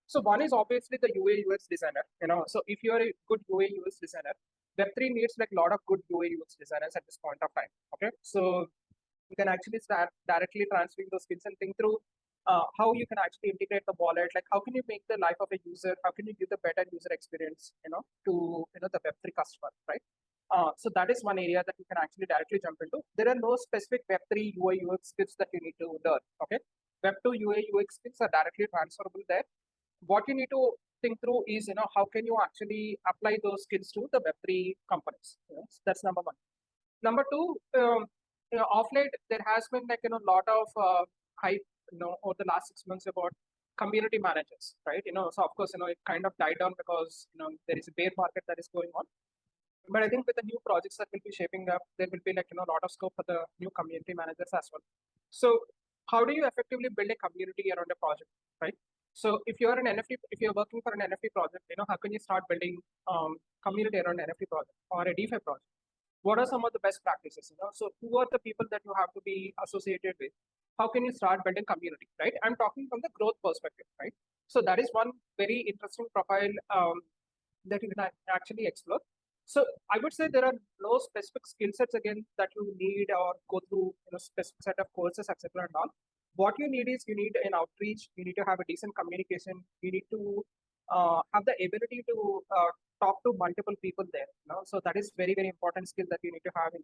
So one is obviously the UA UX designer. So if you are a good UA UX designer, Web3 needs like a lot of good UA UX designers at this point of time. Okay, so you can actually start directly transferring those skills and think through how you can actually integrate the wallet. Like how can you make the life of a user? How can you give the better user experience? To the Web3 customer, right? So that is one area that you can actually directly jump into. There are no specific Web3 UI UX skills that you need to learn. Okay, Web2 UI UX skills are directly transferable there. What you need to think through is how can you actually apply those skills to the Web3 companies. So that's number one. Number two, off late there has been like a lot of hype over the last 6 months about community managers, right? So of course it kind of died down because there is a bear market that is going on. But I think with the new projects that will be shaping up, there will be like a lot of scope for the new community managers as well. So how do you effectively build a community around a project, right? So if you're an NFT, if you're working for an NFT project, how can you start building community around an NFT project or a DeFi project? What are some of the best practices? So who are the people that you have to be associated with? How can you start building community, right? I'm talking from the growth perspective, right? So that is one very interesting profile that you can actually explore. So I would say there are no specific skill sets again that you need or go through specific set of courses, etc. and all. What you need is you need an outreach. You need to have a decent communication. You need to have the ability to talk to multiple people there. So that is very important skill that you need to have in